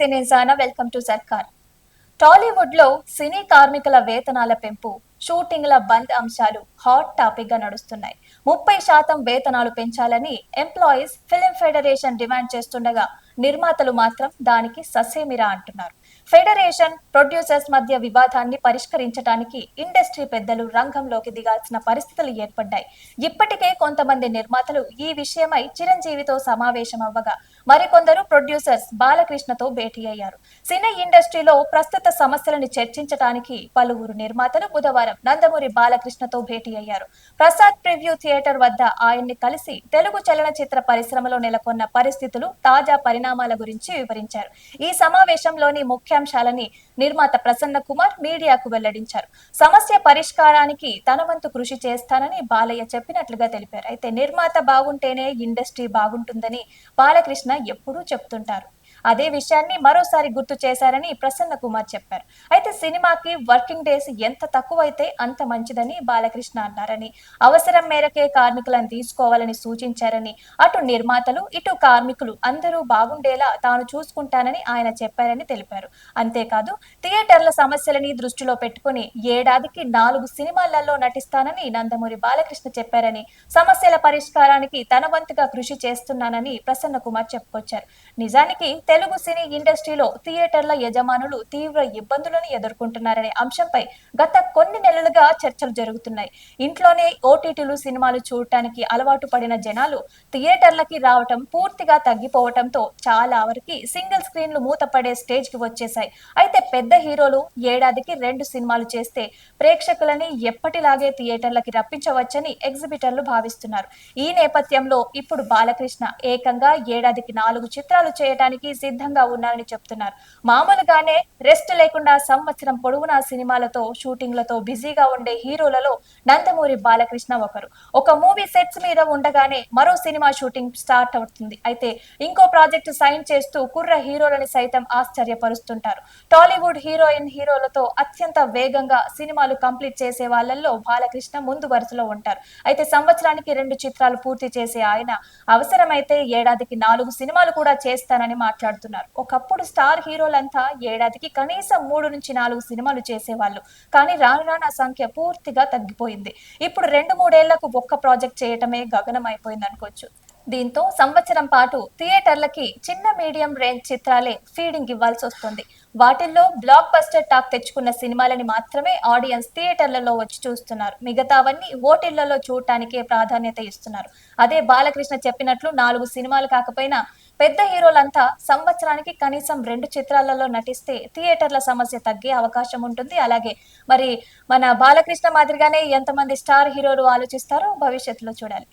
నమస్తే నేను జానా welcome to సర్కార్. టాలీవుడ్ లో సినీ కార్మికుల వేతనాల పెంపు, షూటింగ్ల బంద్ అంశాలు హాట్ టాపిక్ గా నడుస్తున్నాయి. 30% వేతనాలు పెంచాలని ఎంప్లాయీస్ ఫిలిం ఫెడరేషన్ డిమాండ్ చేస్తుండగా నిర్మాతలు మాత్రం దానికి ససేమిరా అంటున్నారు. ఫెడరేషన్ ప్రొడ్యూసర్స్ మధ్య వివాదాన్ని పరిష్కరించడానికి ఇండస్ట్రీ పెద్దలు రంగంలోకి దిగాల్సిన పరిస్థితులు ఏర్పడ్డాయి. ఇప్పటికే కొంతమంది నిర్మాతలు ఈ విషయమై చిరంజీవితో సమావేశం అవ్వగా మరికొందరు ప్రొడ్యూసర్స్ బాలకృష్ణతో భేటీ అయ్యారు. సినీ ఇండస్ట్రీలో ప్రస్తుత సమస్యలను చర్చించడానికి పలువురు నిర్మాతలు బుధవారం నందమూరి బాలకృష్ణతో భేటీ అయ్యారు. ప్రసాద్ ప్రివ్యూ థియేటర్ వద్ద ఆయన్ని కలిసి తెలుగు చలనచిత్ర పరిశ్రమలో నెలకొన్న పరిస్థితులు, తాజా పరిణామాల గురించి వివరించారు. ఈ సమావేశంలోని ముఖ్యాంశాలని నిర్మాత ప్రసన్న కుమార్ మీడియాకు వెల్లడించారు. సమస్య పరిష్కారానికి తన వంతు కృషి చేస్తానని బాలయ్య చెప్పినట్లుగా తెలిపారు. అయితే నిర్మాత బాగుంటేనే ఇండస్ట్రీ బాగుంటుందని బాలకృష్ణ ఎప్పుడూ చెప్తుంటారు. అదే విషయాన్ని మరోసారి గుర్తు చేశారని ప్రసన్న కుమార్ చెప్పారు. అయితే సినిమాకి వర్కింగ్ డేస్ ఎంత తక్కువైతే అంత మంచిదని బాలకృష్ణ అన్నారని, అవసరం మేరకే కార్మికులను తీసుకోవాలని సూచించారని, అటు నిర్మాతలు ఇటు కార్మికులు అందరూ బాగుండేలా తాను చూసుకుంటానని ఆయన చెప్పారని తెలిపారు. అంతేకాదు థియేటర్ల సమస్యలని దృష్టిలో పెట్టుకుని ఏడాదికి 4 సినిమాలలో నటిస్తానని నందమూరి బాలకృష్ణ చెప్పారని, సమస్యల పరిష్కారానికి తన వంతుగా కృషి చేస్తున్నానని ప్రసన్న కుమార్ చెప్పుకొచ్చారు. నిజానికి తెలుగు సినీ ఇండస్ట్రీలో థియేటర్ల యజమానులు తీవ్ర ఇబ్బందులను ఎదుర్కొంటున్నారనే అంశంపై గత కొన్ని నెలలుగా చర్చలు జరుగుతున్నాయి. ఇంట్లోనే ఓటీటీలు సినిమాలు చూడటానికి అలవాటు పడిన జనాలు థియేటర్లకి రావటం పూర్తిగా తగ్గిపోవటంతో చాలా వరకు సింగిల్ స్క్రీన్లు మూతపడే స్టేజ్ కి వచ్చేసాయి. అయితే పెద్ద హీరోలు ఏడాదికి 2 సినిమాలు చేస్తే ప్రేక్షకులని ఎప్పటిలాగే థియేటర్లకి రప్పించవచ్చని ఎగ్జిబిటర్లు భావిస్తున్నారు. ఈ నేపథ్యంలో ఇప్పుడు బాలకృష్ణ ఏకంగా ఏడాదికి 4 చిత్రాలు చేయడానికి సిద్ధంగా ఉన్నారని చెప్తున్నారు. మామూలుగానే రెస్ట్ లేకుండా సంవత్సరం పొడవునా సినిమాలతో షూటింగ్లతో బిజీగా ఉండే హీరోలలో నందమూరి బాలకృష్ణ ఒకరు. ఒక మూవీ సెట్స్ మీద ఉండగానే మరో సినిమా షూటింగ్ స్టార్ట్ అవుతుంది. అయితే ఇంకో ప్రాజెక్టు సైన్ చేస్తూ కుర్ర హీరోలని సైతం ఆశ్చర్యపరుస్తుంటారు. టాలీవుడ్ హీరోలతో అత్యంత వేగంగా సినిమాలు కంప్లీట్ చేసే వాళ్ళల్లో బాలకృష్ణ ముందు వరుసలో ఉంటారు. అయితే సంవత్సరానికి 2 చిత్రాలు పూర్తి చేసే ఆయన అవసరమైతే ఏడాదికి 4 సినిమాలు కూడా చేస్తానని మాట్లాడుతున్నారు. ఒకప్పుడు స్టార్ హీరోలంతా ఏడాదికి కనీసం 3 నుంచి 4 సినిమాలు చేసేవాళ్ళు. కానీ రాను రాను ఆ సంఖ్య పూర్తిగా తగ్గిపోయింది. ఇప్పుడు 2-3 ఏళ్లకు ఒక్క ప్రాజెక్ట్ చేయటమే గగనం అయిపోయింది అనుకోవచ్చు. దీంతో సంవత్సరం పాటు థియేటర్లకి చిన్న మీడియం రేంజ్ చిత్రాలే ఫీడింగ్ ఇవ్వాల్సి వస్తుంది. వాటిల్లో బ్లాక్ బస్టర్ టాక్ తెచ్చుకున్న సినిమాలని మాత్రమే ఆడియన్స్ థియేటర్లలో వచ్చి చూస్తున్నారు. మిగతావన్నీ ఓటీళ్లలో చూడటానికే ప్రాధాన్యత ఇస్తున్నారు. అదే బాలకృష్ణ చెప్పినట్లు 4 సినిమాలు కాకపోయినా పెద్ద హీరోలంతా సంవత్సరానికి కనీసం 2 చిత్రాలలో నటిస్తే థియేటర్ల సమస్య తగ్గే అవకాశం ఉంటుంది. అలాగే మరి మన బాలకృష్ణ మాదిరిగానే ఎంతమంది స్టార్ హీరోలు ఆలోచిస్తారో భవిష్యత్తులో చూడాలి.